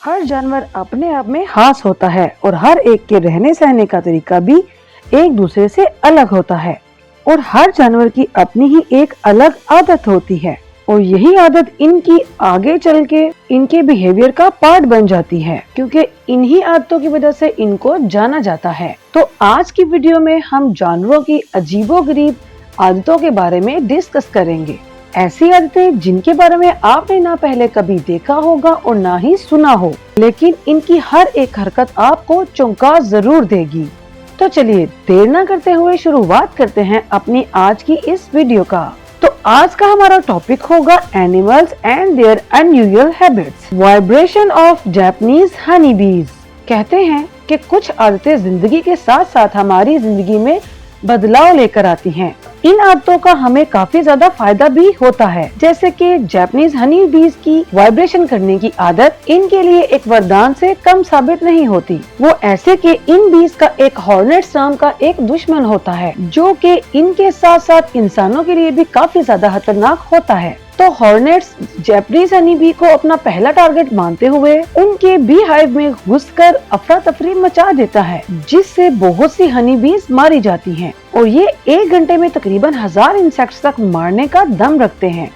हर जानवर अपने आप में खास होता है और हर एक के रहने सहने का तरीका भी एक दूसरे से अलग होता है और हर जानवर की अपनी ही एक अलग आदत होती है और यही आदत इनकी आगे चल के इनके बिहेवियर का पार्ट बन जाती है, क्योंकि इन्हीं आदतों की वजह से इनको जाना जाता है। तो आज की वीडियो में हम जानवरों की अजीबोगरीब आदतों के बारे में डिस्कस करेंगे। ऐसी आदतें जिनके बारे में आपने ना पहले कभी देखा होगा और ना ही सुना हो, लेकिन इनकी हर एक हरकत आपको चौंका जरूर देगी। तो चलिए देर न करते हुए शुरुआत करते हैं अपनी आज की इस वीडियो का। तो आज का हमारा टॉपिक होगा animals and their unusual habits. Vibration of Japanese honey bees. कहते हैं कि कुछ आदतें जिंदगी के साथ साथ हमारी जिंदगी में बदलाव लेकर आती हैं। इन आदतों का हमें काफी ज्यादा फायदा भी होता है, जैसे कि जापानीज हनी बीज की वाइब्रेशन करने की आदत इनके लिए एक वरदान से कम साबित नहीं होती। वो ऐसे कि इन बीज का एक हॉर्नेट्स नाम का एक दुश्मन होता है, जो कि इनके साथ साथ इंसानों के लिए भी काफी ज्यादा खतरनाक होता है। तो हॉर्नेट्स जापानीज हनी बी को अपना पहला टारगेट मानते हुए उनके बी हाइव में घुसकर अफरा तफरी मचा देता है, जिससे बहुत सी हनी बीज मारी जाती हैं और ये 1 घंटे में तकरीबन 1000 इंसेक्ट्स तक मारने का दम रखते हैं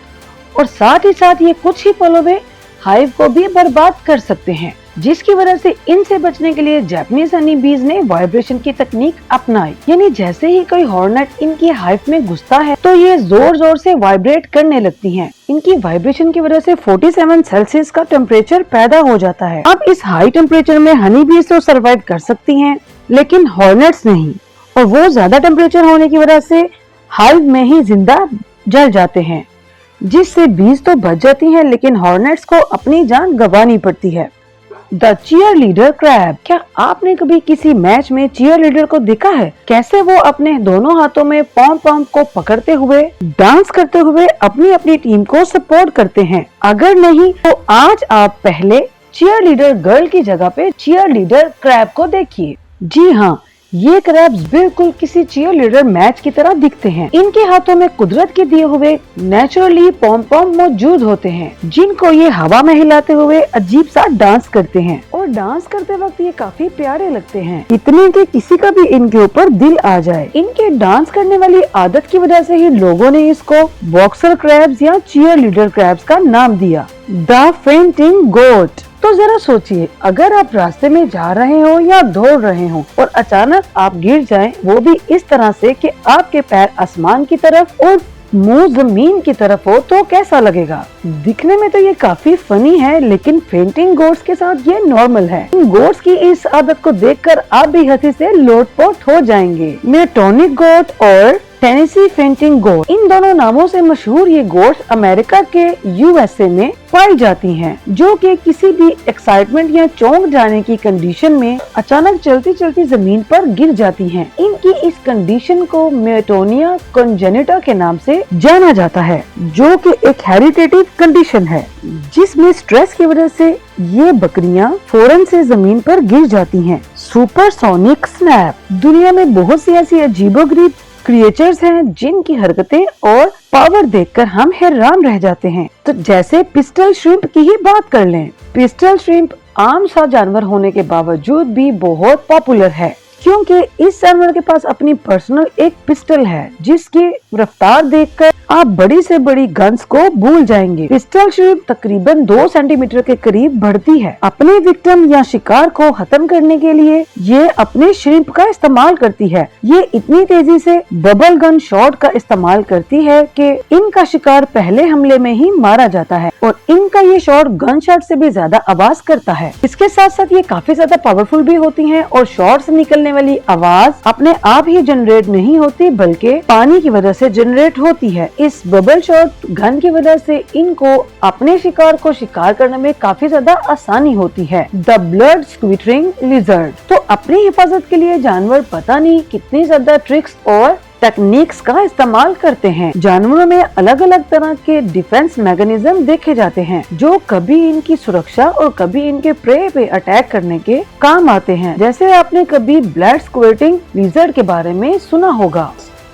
और साथ ही साथ ये कुछ ही पलों में हाइव को भी बर्बाद कर सकते हैं, जिसकी वजह से इनसे बचने के लिए जापानीज हनी बीज ने वाइब्रेशन की तकनीक अपनाई। यानी जैसे ही कोई हॉर्नेट इनकी हाइव में घुसता है तो ये जोर जोर से वाइब्रेट करने लगती हैं। इनकी वाइब्रेशन की वजह से 47 सेल्सियस का टेम्परेचर पैदा हो जाता है। अब इस हाई टेम्परेचर में हनी बीज तो सर्वाइव कर सकती हैं, लेकिन हॉर्नेट्स नहीं, और वो ज्यादा टेम्परेचर होने की वजह से हाइव में ही जिंदा जल जाते हैं, जिससे बीज तो बच जाती हैं, लेकिन हॉर्नेट्स को अपनी जान गंवानी पड़ती है। The cheerleader crab. क्या आपने कभी किसी मैच में चीयर लीडर को देखा है? कैसे वो अपने दोनों हाथों में पॉम पॉम को पकड़ते हुए डांस करते हुए अपनी अपनी टीम को सपोर्ट करते हैं। अगर नहीं तो आज आप पहले चीयर लीडर गर्ल की जगह पे चीयर लीडर क्रैब को देखिए। जी हाँ, ये क्रैब्स बिल्कुल किसी चीयर लीडर मैच की तरह दिखते हैं। इनके हाथों में कुदरत के दिए हुए नेचुरली पॉम पॉम मौजूद होते हैं, जिनको ये हवा में हिलाते हुए अजीब सा डांस करते हैं और डांस करते वक्त ये काफी प्यारे लगते हैं, इतने कि किसी का भी इनके ऊपर दिल आ जाए। इनके डांस करने वाली आदत की वजह से ही लोगों ने इसको बॉक्सर क्रैब्स या चीयर लीडर क्रैब्स का नाम दिया। द फेंटिंग गोट। तो जरा सोचिए, अगर आप रास्ते में जा रहे हो या दौड़ रहे हो और अचानक आप गिर जाएं, वो भी इस तरह से कि आपके पैर आसमान की तरफ और मुंह जमीन की तरफ हो, तो कैसा लगेगा? दिखने में तो ये काफी फनी है, लेकिन फेंटिंग गोट्स के साथ ये नॉर्मल है। इन गोट्स की इस आदत को देखकर आप भी हंसी से लोटपोट हो जाएंगे। मियोटोनिक गोट और टेनेसी फेंटिंग गोट, इन दोनों नामों से मशहूर ये गोट्स अमेरिका के यूएसए में पाई जाती हैं, जो कि किसी भी एक्साइटमेंट या चौंक जाने की कंडीशन में अचानक चलती चलती जमीन पर गिर जाती हैं। इनकी इस कंडीशन को मियोटोनिया कंजेनिटा के नाम से जाना जाता है, जो कि एक हेरिटेटिव कंडीशन है, जिसमें स्ट्रेस की वजह से ये बकरियां फौरन से जमीन पर गिर जाती हैं। Supersonic snap. दुनिया में बहुत सी ऐसी अजीबोगरीब क्रिएचर्स हैं जिनकी हरकतें और पावर देखकर हम हैरान रह जाते हैं। तो जैसे पिस्टल श्रिम्प की ही बात कर लें। पिस्टल श्रिम्प आम सा जानवर होने के बावजूद भी बहुत पॉपुलर है, क्योंकि इस जानवर के पास अपनी पर्सनल एक पिस्टल है, जिसकी रफ्तार देखकर आप बड़ी से बड़ी गन्स को भूल जाएंगे। पिस्टल श्रिम्प तकरीबन 2 सेंटीमीटर के करीब बढ़ती है। अपने विक्टिम या शिकार को खत्म करने के लिए ये अपने श्रिम्प का इस्तेमाल करती है। ये इतनी तेजी से बबल गन शॉट का इस्तेमाल करती है कि इनका शिकार पहले हमले में ही मारा जाता है और इनका ये शॉट गन शॉट से भी ज्यादा आवाज करता है। इसके साथ साथ ये काफी ज्यादा पावरफुल भी होती हैं और शॉट से निकलने वाली आवाज अपने आप ही जनरेट नहीं होती, बल्कि पानी की वजह से जनरेट होती है। इस बबल शॉट गन की वजह से इनको अपने शिकार को शिकार करने में काफी ज्यादा आसानी होती है। The blood squirting lizard. तो अपनी हिफाजत के लिए जानवर पता नहीं कितनी ज्यादा ट्रिक्स और टेक्निक्स का इस्तेमाल करते हैं। जानवरों में अलग अलग तरह के डिफेंस मैकेनिज्म देखे जाते हैं, जो कभी इनकी सुरक्षा और कभी इनके प्रे पे अटैक करने के काम आते हैं। जैसे आपने कभी ब्लड स्क्विर्टिंग लिजर्ड के बारे में सुना होगा।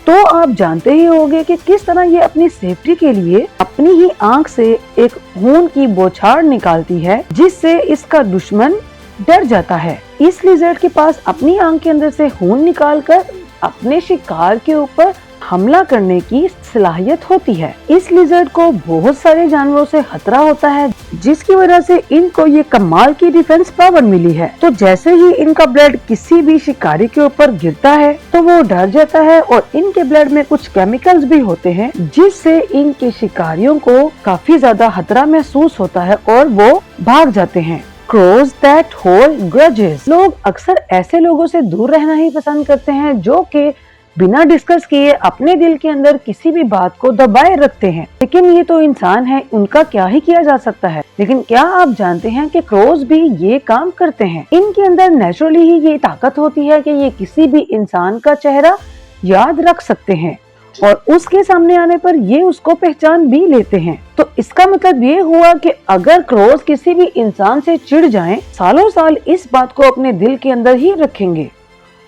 तो आप जानते ही होंगे कि किस तरह ये अपनी सेफ्टी के लिए अपनी ही आंख से एक खून की बौछार निकालती है, जिससे इसका दुश्मन डर जाता है। इस लिजर्ड के पास अपनी आंख के अंदर से खून निकालकर अपने शिकार के ऊपर हमला करने की सलाहियत होती है। इस लिजर्ड को बहुत सारे जानवरों से खतरा होता है, जिसकी वजह से इनको ये कमाल की डिफेंस पावर मिली है। तो जैसे ही इनका ब्लड किसी भी शिकारी के ऊपर गिरता है तो वो डर जाता है, और इनके ब्लड में कुछ केमिकल्स भी होते हैं जिससे इनके शिकारियों को काफी ज्यादा खतरा महसूस होता है और वो भाग जाते हैं। Crows that hold grudges। लोग अक्सर ऐसे लोगों से दूर रहना ही पसंद करते हैं जो कि बिना डिस्कस किए अपने दिल के अंदर किसी भी बात को दबाए रखते हैं। लेकिन ये तो इंसान है, उनका क्या ही किया जा सकता है। लेकिन क्या आप जानते हैं कि क्रोज भी ये काम करते हैं। इनके अंदर नेचुरली ही ये ताकत होती है कि ये किसी भी इंसान का चेहरा याद रख सकते हैं और उसके सामने आने पर ये उसको पहचान भी लेते हैं। तो इसका मतलब ये हुआ कि अगर क्रोज किसी भी इंसान से चिढ़ जाएं, सालों साल इस बात को अपने दिल के अंदर ही रखेंगे।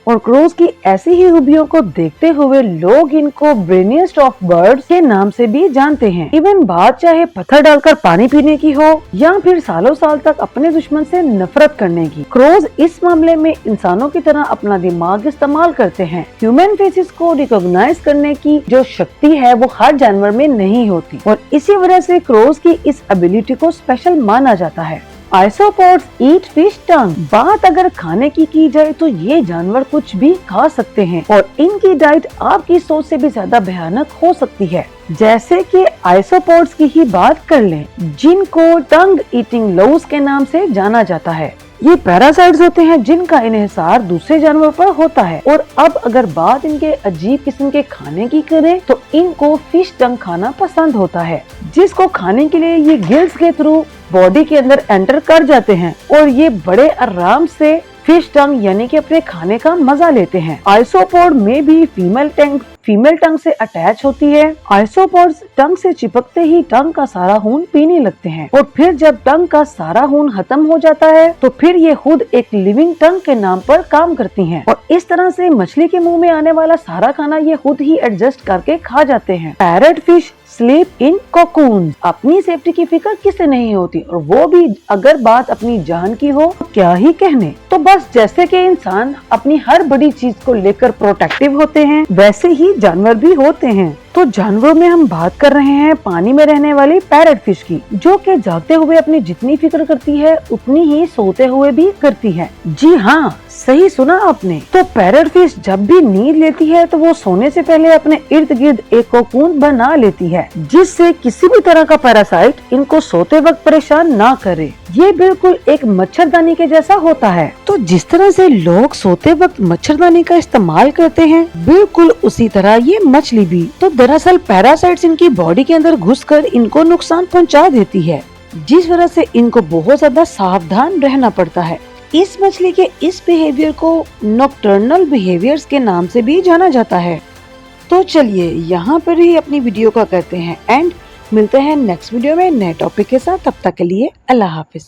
और क्रोज की ऐसी ही खूबियों को देखते हुए लोग इनको ब्रेनियस्ट ऑफ बर्ड्स के नाम से भी जानते हैं। इवन बात चाहे पत्थर डालकर पानी पीने की हो या फिर सालों साल तक अपने दुश्मन से नफरत करने की, क्रोज इस मामले में इंसानों की तरह अपना दिमाग इस्तेमाल करते हैं। ह्यूमन फेसेस को रिकॉग्नाइज करने की जो शक्ति है वो हर जानवर में नहीं होती, और इसी वजह से क्रोज की इस एबिलिटी को स्पेशल माना जाता है। आइसोपॉड्स ईट फिश टंग। बात अगर खाने की जाए तो ये जानवर कुछ भी खा सकते हैं और इनकी डाइट आपकी सोच से भी ज्यादा भयानक हो सकती है। जैसे कि आइसोपॉड्स की ही बात कर लें, जिनको टंग ईटिंग लोव्स के नाम से जाना जाता है। ये पैरासाइट्स होते हैं जिनका इन्हिसार दूसरे जानवरों पर होता है। और अब अगर बात इनके अजीब किस्म के खाने की करें तो इनको फिश टंग खाना पसंद होता है, जिसको खाने के लिए ये गिल्स के थ्रू बॉडी के अंदर एंटर कर जाते हैं और ये बड़े आराम से फिश टंग यानी कि अपने खाने का मजा लेते हैं। आइसोपॉड में भी फीमेल टंग से अटैच होती है। आइसोपॉड्स टंग से चिपकते ही टंग का सारा खून पीने लगते हैं, और फिर जब टंग का सारा खून खत्म हो जाता है तो फिर ये खुद एक लिविंग टंग के नाम पर काम करती हैं, और इस तरह से मछली के मुंह में आने वाला सारा खाना ये खुद ही एडजस्ट करके खा जाते हैं। Parrot fish sleep in cocoon. अपनी सेफ्टी की फिक्र किसे नहीं होती, और वो भी अगर बात अपनी जान की हो तो क्या ही कहने। तो बस जैसे कि इंसान अपनी हर बड़ी चीज को लेकर प्रोटेक्टिव होते हैं, वैसे ही जानवर भी होते हैं। तो जानवरों में हम बात कर रहे हैं पानी में रहने वाली पैरट फिश की, जो कि जागते हुए अपनी जितनी फिक्र करती है उतनी ही सोते हुए भी करती है। जी हाँ, सही सुना आपने। तो पैरट फिश जब भी नींद लेती है तो वो सोने से पहले अपने इर्द गिर्द एक कोकून बना लेती है, जिससे किसी भी तरह का पैरासाइट इनको सोते वक्त परेशान ना करे। ये बिल्कुल एक मच्छरदानी के जैसा होता है। तो जिस तरह से लोग सोते वक्त मच्छरदानी का इस्तेमाल करते हैं, बिल्कुल उसी तरह ये मछली भी। तो दरअसल पैरासाइट्स इनकी बॉडी के अंदर घुसकर इनको नुकसान पहुंचा देती है, जिस वजह से इनको बहुत ज्यादा सावधान रहना पड़ता है। इस मछली के इस बिहेवियर को नॉकटर्नल बिहेवियर्स के नाम से भी जाना जाता है। तो चलिए यहाँ पर ही अपनी वीडियो का करते हैं एंड मिलते हैं नेक्स्ट वीडियो में नए टॉपिक के साथ। तब तक के लिए अल्लाह हाफिज।